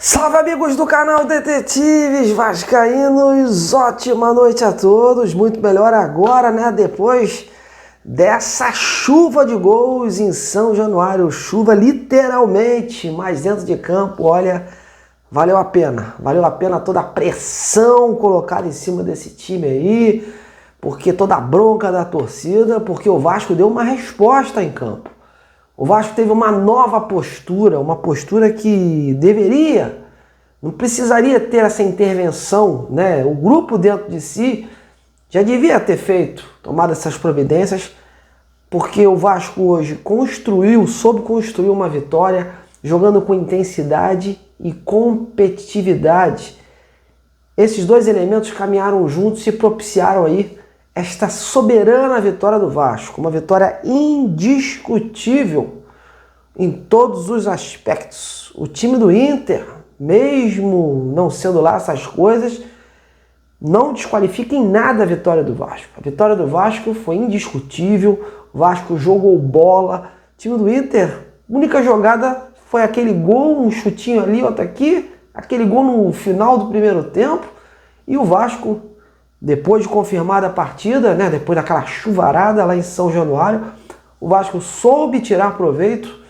Salve, amigos do canal Detetives Vascaínos, ótima noite a todos, muito melhor agora, né, depois dessa chuva de gols em São Januário, chuva literalmente, mas dentro de campo, olha, valeu a pena toda a pressão colocada em cima desse time aí, porque toda a bronca da torcida, porque o Vasco deu uma resposta em campo. O Vasco teve uma nova postura, uma postura que não precisaria ter essa intervenção, né? O grupo dentro de si já devia ter tomado essas providências, porque o Vasco hoje soube construir uma vitória, jogando com intensidade e competitividade. Esses dois elementos caminharam juntos e propiciaram aí esta soberana vitória do Vasco, uma vitória indiscutível em todos os aspectos. O time do Inter, mesmo não sendo lá essas coisas, não desqualifica em nada a vitória do Vasco. A vitória do Vasco foi indiscutível, o Vasco jogou bola. O time do Inter, a única jogada foi aquele gol, um chutinho ali, outro aqui, aquele gol no final do primeiro tempo, e o Vasco, depois de confirmada a partida, né, depois daquela chuvarada lá em São Januário, o Vasco soube tirar proveito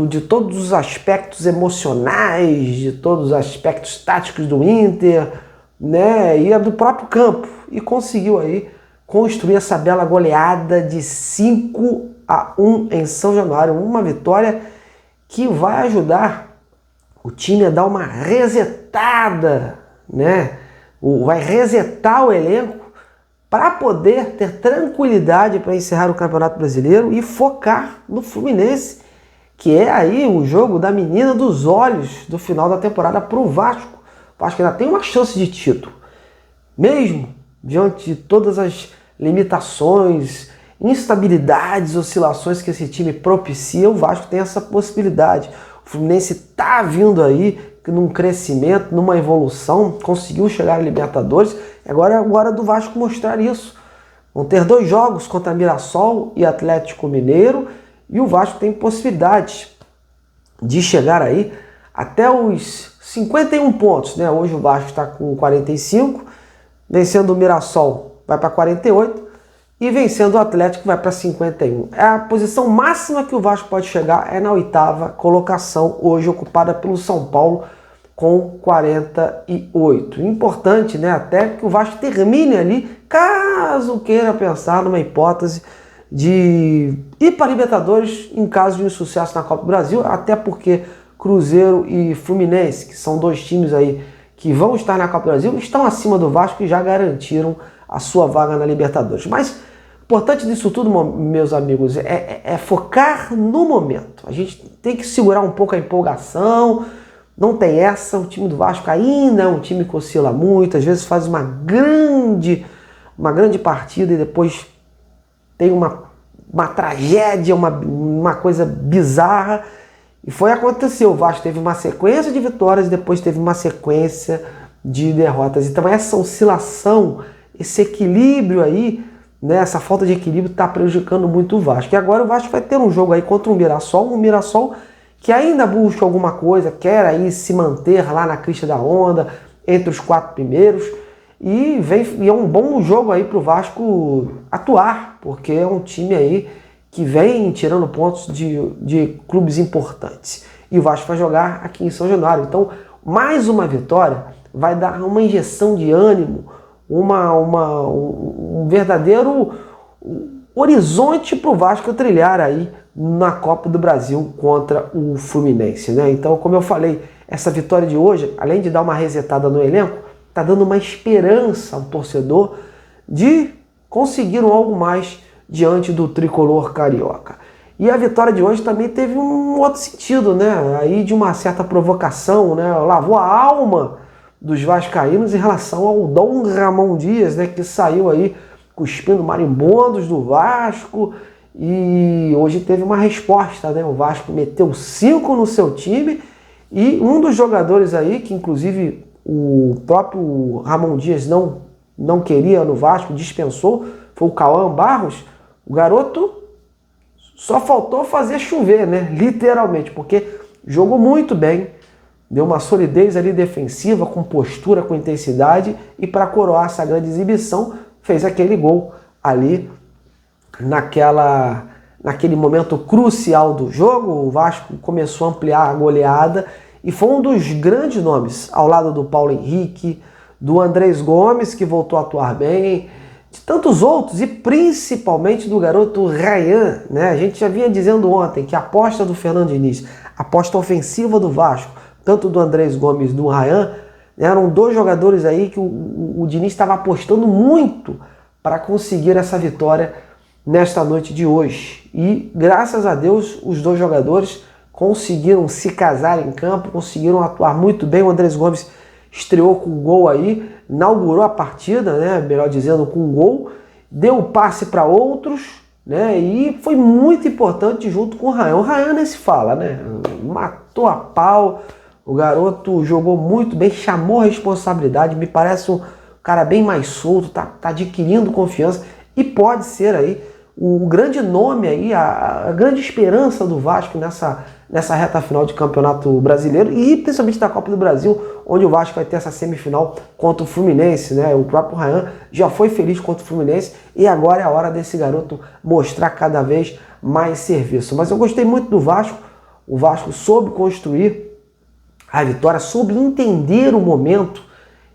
de todos os aspectos emocionais, de todos os aspectos táticos do Inter, né, e do próprio campo, e conseguiu aí construir essa bela goleada de 5-1 em São Januário, uma vitória que vai ajudar o time a dar uma resetada, né? Vai resetar o elenco para poder ter tranquilidade para encerrar o Campeonato Brasileiro e focar no Fluminense, que é aí o jogo da menina dos olhos do final da temporada para o Vasco. O Vasco ainda tem uma chance de título, mesmo diante de todas as limitações, instabilidades, oscilações que esse time propicia. O Vasco tem essa possibilidade. O Fluminense está vindo aí num crescimento, numa evolução, conseguiu chegar à Libertadores. Agora é a hora do Vasco mostrar isso. Vão ter 2 jogos contra Mirassol e Atlético Mineiro, e o Vasco tem possibilidade de chegar aí até os 51 pontos, né? Hoje o Vasco está com 45, vencendo o Mirassol vai para 48 e vencendo o Atlético vai para 51. A posição máxima que o Vasco pode chegar é na 8ª colocação, hoje ocupada pelo São Paulo com 48. Importante, né? Até que o Vasco termine ali, caso queira pensar numa hipótese de ir para a Libertadores em caso de insucesso na Copa do Brasil, até porque Cruzeiro e Fluminense, que são 2 times aí que vão estar na Copa do Brasil, estão acima do Vasco e já garantiram a sua vaga na Libertadores. Mas o importante disso tudo, meus amigos, é focar no momento. A gente tem que segurar um pouco a empolgação, não tem essa. O time do Vasco ainda é um time que oscila muito, às vezes faz uma grande partida e depois tem uma tragédia, uma coisa bizarra. E aconteceu. O Vasco teve uma sequência de vitórias e depois teve uma sequência de derrotas. Então essa oscilação, esse equilíbrio aí, né, essa falta de equilíbrio está prejudicando muito o Vasco. E agora o Vasco vai ter um jogo aí contra um Mirassol que ainda busca alguma coisa, quer aí se manter lá na crista da onda, entre os 4 primeiros. E é um bom jogo aí para o Vasco atuar, porque é um time aí que vem tirando pontos de clubes importantes. E o Vasco vai jogar aqui em São Januário. Então, mais uma vitória vai dar uma injeção de ânimo, um verdadeiro horizonte para o Vasco trilhar aí na Copa do Brasil contra o Fluminense, né? Então, como eu falei, essa vitória de hoje, além de dar uma resetada no elenco, está dando uma esperança ao torcedor de conseguir algo mais diante do tricolor carioca. E a vitória de hoje também teve um outro sentido, né? Aí de uma certa provocação, né? Lavou a alma dos vascaínos em relação ao Dom Ramon Dias, né? Que saiu aí cuspindo marimbondos do Vasco, e hoje teve uma resposta, né? O Vasco meteu 5 no seu time, e um dos jogadores aí, que inclusive o próprio Ramon Dias não queria no Vasco, dispensou, foi o Cauã Barros. O garoto só faltou fazer chover, né? Literalmente, porque jogou muito bem, deu uma solidez ali defensiva, com postura, com intensidade, e para coroar essa grande exibição, fez aquele gol ali naquele momento crucial do jogo. O Vasco começou a ampliar a goleada e foi um dos grandes nomes, ao lado do Paulo Henrique, do Andrés Gomes, que voltou a atuar bem, de tantos outros, e principalmente do garoto Ryan, né? A gente já vinha dizendo ontem que a aposta do Fernando Diniz, a aposta ofensiva do Vasco, tanto do Andrés Gomes e do Ryan, eram dois jogadores aí que o Diniz estava apostando muito para conseguir essa vitória nesta noite de hoje. E graças a Deus os dois jogadores conseguiram se casar em campo, conseguiram atuar muito bem. O Andrés Gomes estreou com um gol aí, inaugurou a partida, né, melhor dizendo, com um gol, deu o passe para outros, né, e foi muito importante junto com o Ryan. O Ryan nem se fala, né, matou a pau, o garoto jogou muito bem, chamou a responsabilidade, me parece um cara bem mais solto, tá adquirindo confiança e pode ser aí o grande nome aí, a grande esperança do Vasco nessa reta final de Campeonato Brasileiro e principalmente da Copa do Brasil, onde o Vasco vai ter essa semifinal contra o Fluminense, né? O próprio Ryan já foi feliz contra o Fluminense e agora é a hora desse garoto mostrar cada vez mais serviço. Mas eu gostei muito do Vasco, o Vasco soube construir a vitória, soube entender o momento,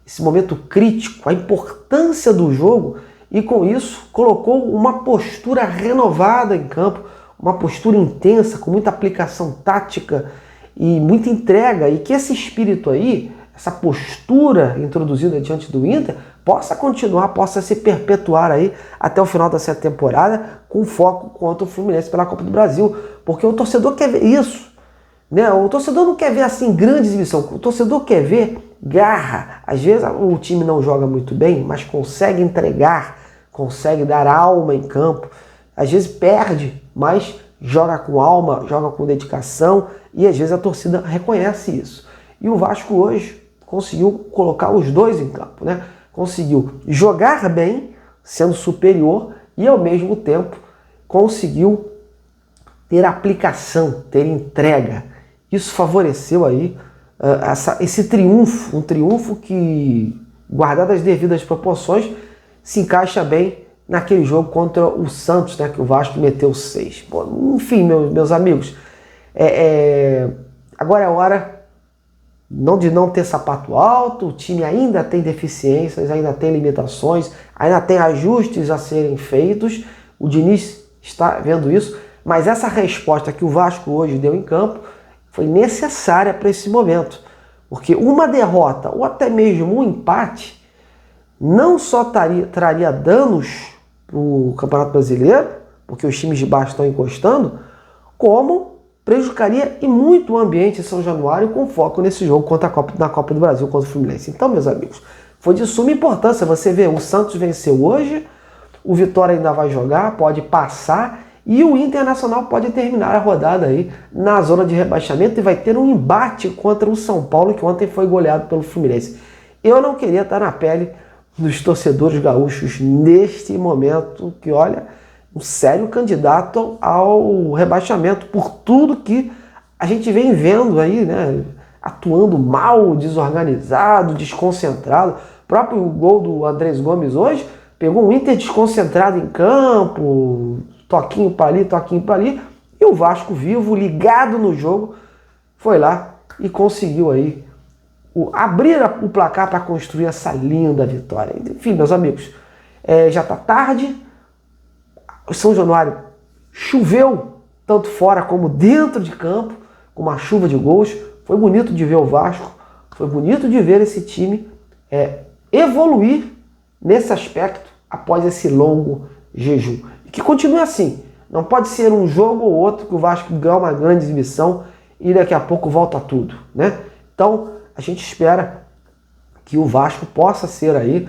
esse momento crítico, a importância do jogo, e com isso colocou uma postura renovada em campo, uma postura intensa, com muita aplicação tática e muita entrega, e que esse espírito aí, essa postura introduzida diante do Inter, possa continuar, possa se perpetuar aí até o final dessa temporada, com foco contra o Fluminense pela Copa do Brasil, porque o torcedor quer ver isso, né? O torcedor não quer ver assim grande exibição, o torcedor quer ver garra. Às vezes o time não joga muito bem, mas consegue entregar, consegue dar alma em campo. Às vezes perde, mas joga com alma, joga com dedicação, e às vezes a torcida reconhece isso. E o Vasco hoje conseguiu colocar os dois em campo, né? Conseguiu jogar bem, sendo superior, e ao mesmo tempo conseguiu ter aplicação, ter entrega. Isso favoreceu aí esse triunfo, um triunfo que, guardado as devidas proporções, se encaixa bem naquele jogo contra o Santos, né, que o Vasco meteu 6. Pô, enfim, meus amigos, agora é hora de não ter sapato alto, o time ainda tem deficiências, ainda tem limitações, ainda tem ajustes a serem feitos, o Diniz está vendo isso, mas essa resposta que o Vasco hoje deu em campo foi necessária para esse momento, porque uma derrota ou até mesmo um empate não só traria danos para o Campeonato Brasileiro, porque os times de baixo estão encostando, como prejudicaria e muito o ambiente em São Januário, com foco nesse jogo na Copa do Brasil contra o Fluminense. Então, meus amigos, foi de suma importância. Você vê, o Santos venceu hoje, o Vitória ainda vai jogar, pode passar, e o Internacional pode terminar a rodada aí na zona de rebaixamento e vai ter um embate contra o São Paulo, que ontem foi goleado pelo Fluminense. Eu não queria estar na pele dos torcedores gaúchos neste momento, que olha, um sério candidato ao rebaixamento, por tudo que a gente vem vendo aí, né? Atuando mal, desorganizado, desconcentrado. O próprio gol do Andrés Gomes hoje pegou um Inter desconcentrado em campo, toquinho para ali, toquinho para ali, e o Vasco vivo, ligado no jogo, foi lá e conseguiu aí abrir o placar para construir essa linda vitória. Enfim, meus amigos, já está tarde, o São Januário choveu, tanto fora como dentro de campo, com uma chuva de gols. Foi bonito de ver o Vasco, foi bonito de ver esse time evoluir nesse aspecto após esse longo jejum. E que continue assim, não pode ser um jogo ou outro que o Vasco ganha uma grande exibição e daqui a pouco volta tudo, né? Então, a gente espera que o Vasco possa ser aí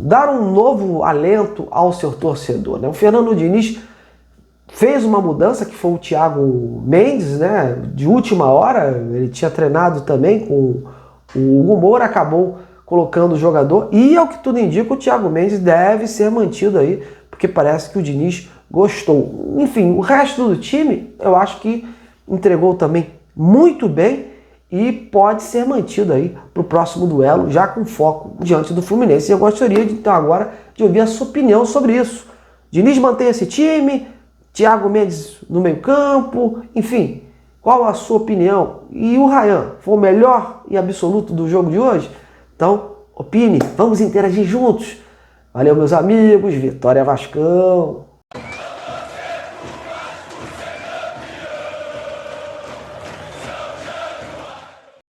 dar um novo alento ao seu torcedor, né? O Fernando Diniz fez uma mudança, que foi o Thiago Mendes, né? De última hora, ele tinha treinado também com o Hugo Moura, acabou colocando o jogador, e ao que tudo indica, o Thiago Mendes deve ser mantido aí, porque parece que o Diniz gostou. Enfim, o resto do time, eu acho que entregou também muito bem, e pode ser mantido aí para o próximo duelo, já com foco diante do Fluminense. Eu gostaria então agora de ouvir a sua opinião sobre isso. Diniz mantém esse time, Thiago Mendes no meio-campo, enfim, qual a sua opinião? E o Ryan, foi o melhor e absoluto do jogo de hoje? Então, opine, vamos interagir juntos. Valeu, meus amigos, Vitória Vascão!